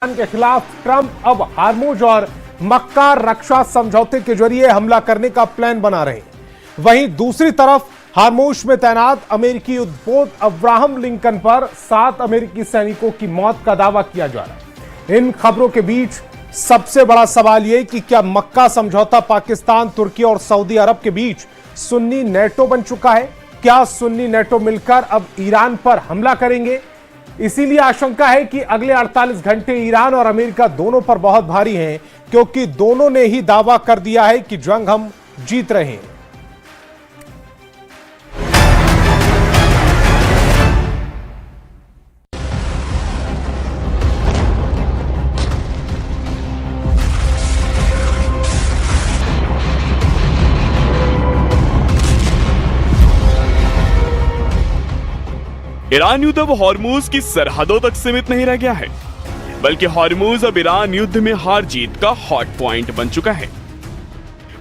के खिलाफ ट्रंप अब हार्मुज और मक्का रक्षा समझौते के जरिए हमला करने का प्लान बना रहे हैं। वहीं दूसरी तरफ हार्मुज में तैनात अमेरिकी युद्धपोत अब्राहम लिंकन पर 7 अमेरिकी सैनिकों की मौत का दावा किया जा रहा है। इन खबरों के बीच सबसे बड़ा सवाल यह कि क्या मक्का समझौता पाकिस्तान, तुर्की और सऊदी अरब के बीच सुन्नी नेटो बन चुका है? क्या सुन्नी नेटो मिलकर अब ईरान पर हमला करेंगे? इसीलिए आशंका है कि अगले 48 घंटे ईरान और अमेरिका दोनों पर बहुत भारी हैं, क्योंकि दोनों ने ही दावा कर दिया है कि जंग हम जीत रहे हैं। ईरान युद्ध अब हॉर्मुज की सरहदों तक सीमित नहीं रह गया है, बल्कि हॉर्मुज अब ईरान युद्ध में हार जीत का हॉट पॉइंट बन चुका है।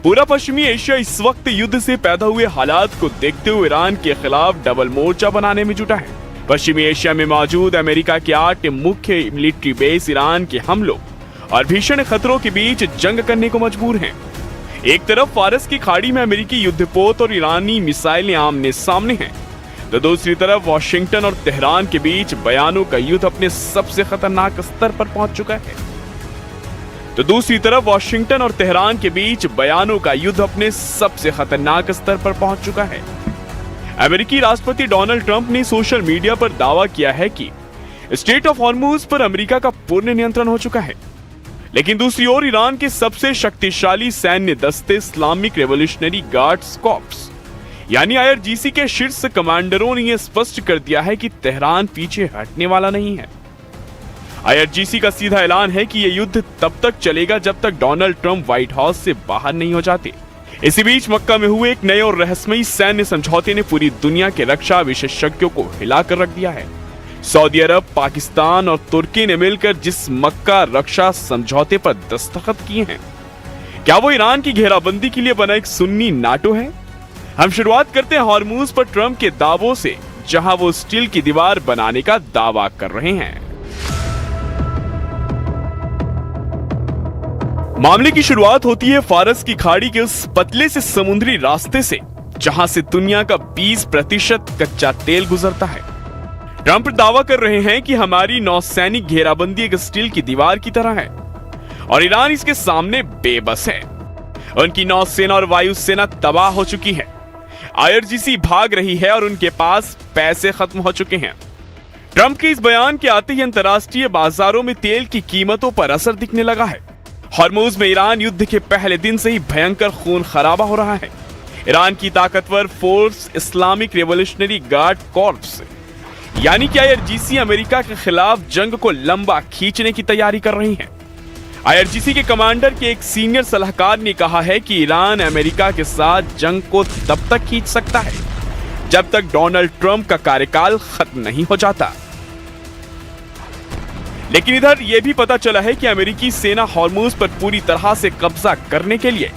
पूरा पश्चिमी एशिया इस वक्त युद्ध से पैदा हुए हालात को देखते हुए ईरान के खिलाफ डबल मोर्चा बनाने में जुटा है। पश्चिमी एशिया में मौजूद अमेरिका के 8 मुख्य मिलिट्री बेस ईरान के हमलों और भीषण खतरों के बीच जंग करने को मजबूर हैं। एक तरफ फारस की खाड़ी में अमेरिकी युद्धपोत और ईरानी मिसाइलें आमने सामने हैं, तो दूसरी तरफ वाशिंगटन और तेहरान के बीच बयानों का युद्ध अपने सबसे खतरनाक स्तर पर पहुंच चुका है। अमेरिकी राष्ट्रपति डोनाल्ड ट्रंप ने सोशल मीडिया पर दावा किया है कि स्ट्रेट ऑफ हॉर्मुज पर अमेरिका का पूर्ण नियंत्रण हो चुका है, लेकिन दूसरी ओर ईरान के सबसे शक्तिशाली सैन्य दस्ते इस्लामिक रेवोल्यूशनरी गार्ड्स कॉर्प्स यानी IRGC के शीर्ष कमांडरों ने यह स्पष्ट कर दिया है कि तेहरान पीछे हटने वाला नहीं है। IRGC का सीधा ऐलान है कि यह युद्ध तब तक चलेगा जब तक डोनाल्ड ट्रंप व्हाइट हाउस से बाहर नहीं हो जाते। इसी बीच मक्का में हुए एक नए और रहस्यमयी सैन्य समझौते ने पूरी दुनिया के रक्षा विशेषज्ञों को हिलाकर रख दिया है। सऊदी अरब, पाकिस्तान और तुर्की ने मिलकर जिस मक्का रक्षा समझौते पर दस्तखत किए हैं, क्या वो ईरान की घेराबंदी के लिए बना एक सुन्नी नाटो है? हम शुरुआत करते हैं हॉर्मुज पर ट्रंप के दावों से, जहां वो स्टील की दीवार बनाने का दावा कर रहे हैं। मामले की शुरुआत होती है फारस की खाड़ी के उस पतले से समुद्री रास्ते से, जहां से दुनिया का 20% कच्चा तेल गुजरता है। ट्रंप दावा कर रहे हैं कि हमारी नौसैनिक घेराबंदी एक स्टील की दीवार की तरह है और ईरान इसके सामने बेबस है। उनकी नौसेना और वायुसेना तबाह हो चुकी है, IRGC भाग रही है और उनके पास पैसे खत्म हो चुके हैं। ट्रंप के इस बयान के आते ही अंतर्राष्ट्रीय बाजारों में तेल की कीमतों पर असर दिखने लगा है। हॉर्मुज में ईरान युद्ध के पहले दिन से ही भयंकर खून खराबा हो रहा है। ईरान की ताकतवर force Islamic revolutionary guard corps यानी कि IRGC अमेरिका के खिलाफ जंग को लंबा खींचने की तैयारी कर रही है। IRGC के कमांडर के एक सीनियर सलाहकार ने कहा है कि ईरान अमेरिका के साथ जंग को तब तक खींच सकता है जब तक डोनाल्ड ट्रंप का कार्यकाल खत्म नहीं हो जाता। लेकिन इधर यह भी पता चला है कि अमेरिकी सेना हॉर्मुज पर पूरी तरह से कब्जा करने के लिए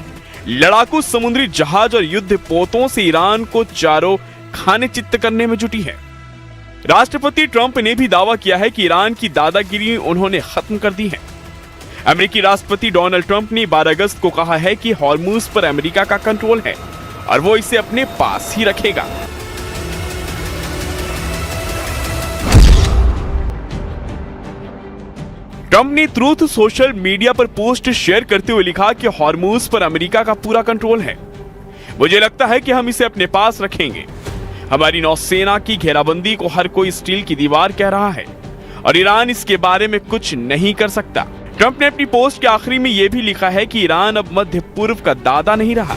लड़ाकू समुद्री जहाज और युद्धपोतों से ईरान को चारों खाने चित्त करने में जुटी है। राष्ट्रपति ट्रंप ने भी दावा किया है कि ईरान की दादागिरी उन्होंने खत्म कर दी है। अमेरिकी राष्ट्रपति डोनाल्ड ट्रंप ने 12 अगस्त को कहा है कि हॉर्मुज पर अमेरिका का कंट्रोल है और वो इसे अपने पास ही रखेगा। ट्रंप ने ट्रूथ सोशल मीडिया पर पोस्ट शेयर करते हुए लिखा कि हॉर्मुज पर अमेरिका का पूरा कंट्रोल है। मुझे लगता है कि हम इसे अपने पास रखेंगे। हमारी नौसेना की घेराबंदी को हर कोई स्टील की दीवार कह रहा है और ईरान इसके बारे में कुछ नहीं कर सकता। ट्रंप ने अपनी पोस्ट के आखिरी में यह भी लिखा है कि ईरान अब मध्य पूर्व का दादा नहीं रहा,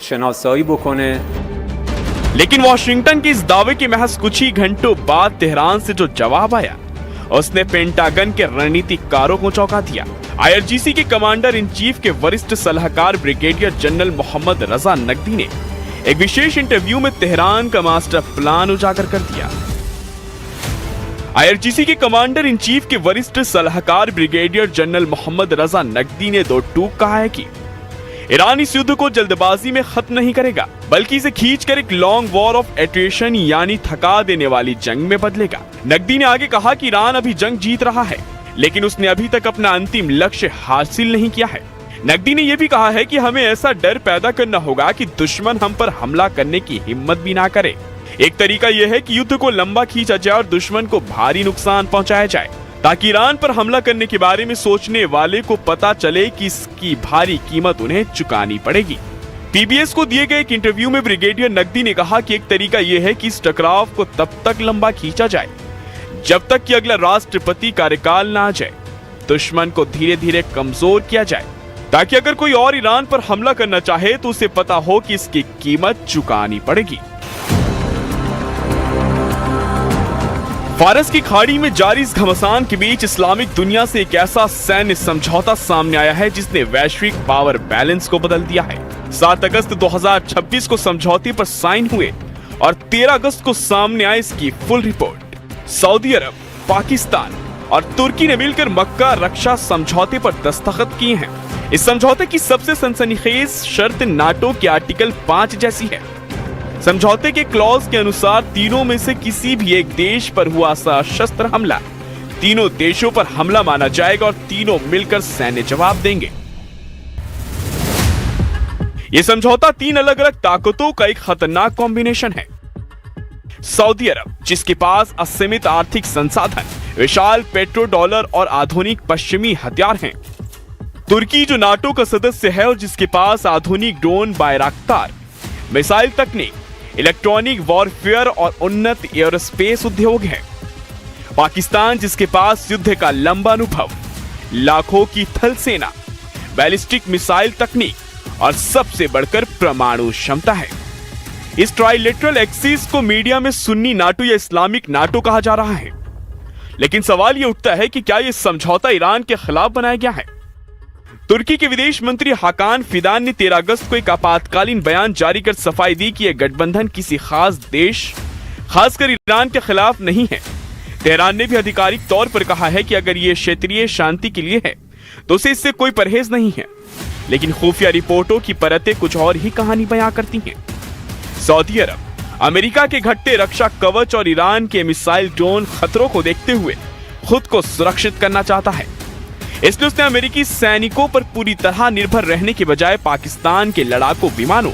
शनासाई बकने। लेकिन वॉशिंगटन के इस दावे के महज कुछ ही घंटों बाद तेहरान से जो जवाब आया, उसने पेंटागन के रणनीतिकारों को चौंका दिया। IRGC के कमांडर इन चीफ के वरिष्ठ सलाहकार ब्रिगेडियर जनरल मोहम्मद रजा नकवी ने एक विशेष इंटरव्यू में तेहरान का मास्टर प्लान उजागर कर दिया। IRGC के कमांडर इन चीफ के वरिष्ठ सलाहकार ब्रिगेडियर जनरल मोहम्मद रजा नकवी ने दो टूक कहा है कि ईरान इस युद्ध को जल्दबाजी में खत्म नहीं करेगा, बल्कि इसे खींचकर एक लॉन्ग वॉर ऑफ एट्रिशन यानी थका देने वाली जंग में बदलेगा। नकवी ने आगे कहा कि ईरान अभी जंग जीत रहा है, लेकिन उसने अभी तक अपना अंतिम लक्ष्य हासिल नहीं किया है। नकवी ने यह भी कहा है कि हमें ऐसा डर पैदा करना होगा कि दुश्मन हम पर हमला करने की हिम्मत भी ना करे। एक तरीका यह है कि युद्ध को लंबा खींचा जाए और दुश्मन को भारी नुकसान पहुंचाया जाए, ताकि ईरान पर हमला करने के बारे में सोचने वाले को पता चले कि इसकी भारी कीमत उन्हें चुकानी पड़ेगी। PBS को दिए गए एक इंटरव्यू में ब्रिगेडियर नकवी ने कहा कि एक तरीका यह है कि इस टकराव को तब तक लंबा खींचा जाए जब तक कि अगला राष्ट्रपति कार्यकाल न आ जाए, दुश्मन को धीरे धीरे कमजोर किया जाए, ताकि अगर कोई और ईरान पर हमला करना चाहे तो उसे पता हो कि इसकी कीमत चुकानी पड़ेगी। फारस की खाड़ी में जारी इस घमासान के बीच इस्लामिक दुनिया से एक ऐसा सैन्य समझौता सामने आया है जिसने वैश्विक पावर बैलेंस को बदल दिया है। 7 अगस्त 2026 को समझौते पर साइन हुए और 13 अगस्त को सामने आई इसकी फुल रिपोर्ट। सऊदी अरब, पाकिस्तान और तुर्की ने मिलकर मक्का रक्षा समझौते पर दस्तखत किए हैं। इस समझौते की सबसे सनसनीखेज शर्त नाटो के आर्टिकल 5 जैसी है। समझौते के क्लॉज के अनुसार तीनों में से किसी भी एक देश पर हुआ सशस्त्र हमला तीनों देशों पर हमला माना जाएगा और तीनों मिलकर सैन्य जवाब देंगे। यह समझौता 3 अलग अलग ताकतों का एक खतरनाक कॉम्बिनेशन है। सऊदी अरब, जिसके पास असीमित आर्थिक संसाधन, विशाल पेट्रो डॉलर और आधुनिक पश्चिमी हथियार हैं। तुर्की, जो नाटो का सदस्य है और जिसके पास आधुनिक ड्रोन, बायराक्तार, मिसाइल तकनीक, इलेक्ट्रॉनिक वॉरफेयर और उन्नत एयरोस्पेस उद्योग है। पाकिस्तान, जिसके पास युद्ध का लंबा अनुभव, लाखों की थल सेना, बैलिस्टिक मिसाइल तकनीक और सबसे बढ़कर परमाणु क्षमता है। इस ट्राइलेटरल एक्सिस को मीडिया में सुन्नी नाटो या इस्लामिक नाटो कहा जा रहा है, लेकिन सवाल यह उठता है कि क्या यह समझौता ईरान के खिलाफ बनाया गया है। तुर्की के विदेश मंत्री हाकान फिदान ने 13 अगस्त को एक आपातकालीन बयान जारी कर सफाई दी कि यह गठबंधन किसी खास देश, खासकर ईरान के खिलाफ नहीं है। तेहरान ने भी आधिकारिक तौर पर कहा है कि अगर यह क्षेत्रीय शांति के लिए है तो उसे इससे कोई परहेज नहीं है, लेकिन खुफिया रिपोर्टों की परतें कुछ और ही कहानी बयां करती हैं। सऊदी अरब, अमेरिका के घटते रक्षा कवच और ईरान के मिसाइल ड्रोन खतरों को देखते हुए खुद को सुरक्षित करना चाहता है, इसलिए उसने अमेरिकी सैनिकों पर पूरी तरह निर्भर रहने के बजाय पाकिस्तान के लड़ाकू विमानों,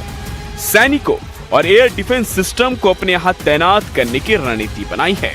सैनिकों और एयर डिफेंस सिस्टम को अपने यहां तैनात करने की रणनीति बनाई है।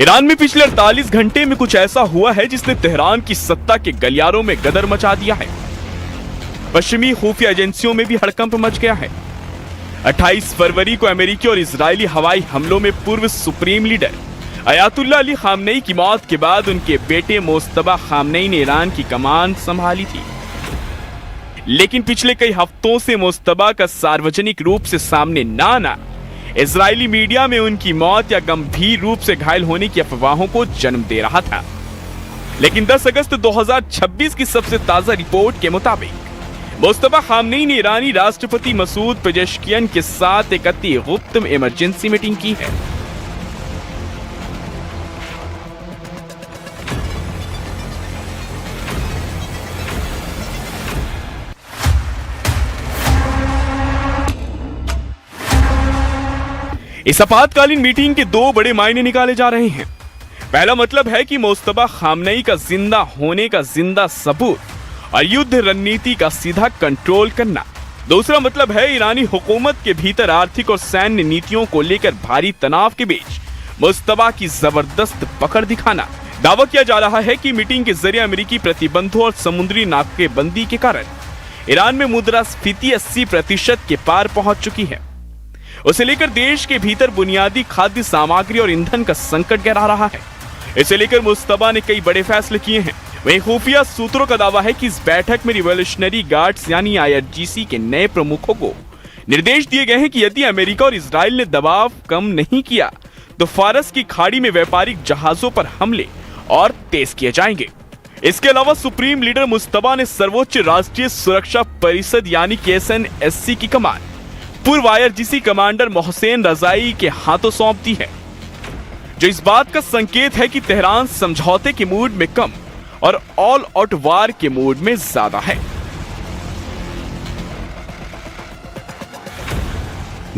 ईरान में पिछले 48 घंटे में कुछ ऐसा हुआ है जिसने तेहरान की सत्ता के गलियारों में गदर मचा दिया है। पश्चिमी खुफिया एजेंसियों में भी हड़कंप मच गया है। 28 फरवरी को अमेरिकी और इजरायली हवाई हमलों में पूर्व supreme leader Ayatollah Ali Khamenei की मौत के बाद उनके बेटे मोस्तबा खामनेई ने ईरान की कमान संभाली थी, लेकिन पिछले कई हफ्तों से मोस्तबा का सार्वजनिक रूप से सामने न आना इजरायली मीडिया में उनकी मौत या गंभीर रूप से घायल होने की अफवाहों को जन्म दे रहा था। लेकिन 10 अगस्त 2026 की सबसे ताजा रिपोर्ट के मुताबिक मोस्तबा खामनेई ने ईरानी राष्ट्रपति मसूद पेजेश्कियन के साथ एक अति गुप्त इमरजेंसी मीटिंग की है। इस आपातकालीन मीटिंग के 2 बड़े मायने निकाले जा रहे हैं। पहला मतलब है कि मोस्तबा खामनेई का जिंदा होने का जिंदा सबूत और युद्ध रणनीति का सीधा कंट्रोल करना। दूसरा मतलब है ईरानी हुकूमत के भीतर आर्थिक और सैन्य नीतियों को लेकर भारी तनाव के बीच मोस्तबा की जबरदस्त पकड़ दिखाना। दावा किया जा रहा है कि मीटिंग के जरिए अमेरिकी प्रतिबंधों और समुद्री नाकेबंदी के कारण ईरान में मुद्रास्फीति 80% के पार पहुंच चुकी है। उसे लेकर देश के भीतर बुनियादी खाद्य सामग्री और ईंधन का संकट गहरा रहा है। इसे लेकर मुस्तबा ने कई बड़े फैसले किए हैं। वहीं खुफिया सूत्रों का दावा है कि इस बैठक में रिवॉल्यूशनरी गार्ड्स यानी IRGC के नए प्रमुखों को निर्देश दिए गए हैं कि यदि अमेरिका और इजराइल ने दबाव कम नहीं किया तो फारस की खाड़ी में व्यापारिक जहाजों पर हमले और तेज किए जाएंगे। इसके अलावा सुप्रीम लीडर मुस्तबा ने सर्वोच्च राष्ट्रीय सुरक्षा परिषद यानी KSNSC की कमान पूर्व IRGC कमांडर मोहसेन रजाई के हाथों सौंप दी है, जो इस बात का संकेत है कि तेहरान समझौते के मूड में कम और ऑल आउट वार के मूड में ज्यादा है।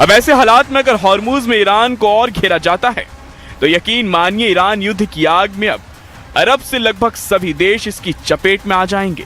अब ऐसे हालात में अगर हॉर्मुज में ईरान को और घेरा जाता है तो यकीन मानिए ईरान युद्ध की आग में अब अरब से लगभग सभी देश इसकी चपेट में आ जाएंगे।